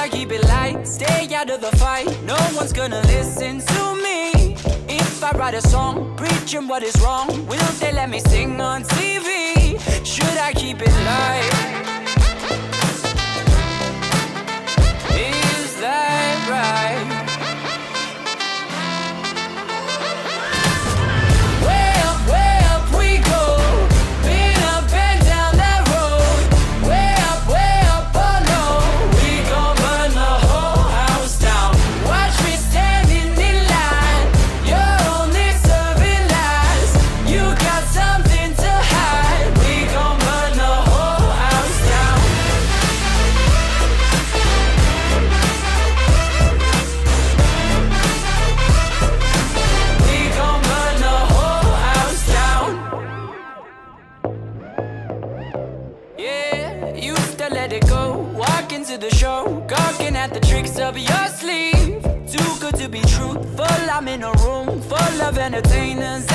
I keep it light, stay out of the fight? No one's gonna listen to me. If I write a song, preaching what is wrong, will they let me sing on TV? Should I keep it light? Is that right? Way up we go. Been up and down that road. Way up, oh no. We gon' burn the whole house down. Watch me standing in line. You're only serving lies. You got something to hide. We gon' burn the whole house down. We gon' burn the whole house down. Yeah, used to let it go. Walk into the show, gawking at the tricks up your sleeve. Too good to be true. Full, I'm in a room full of entertainers.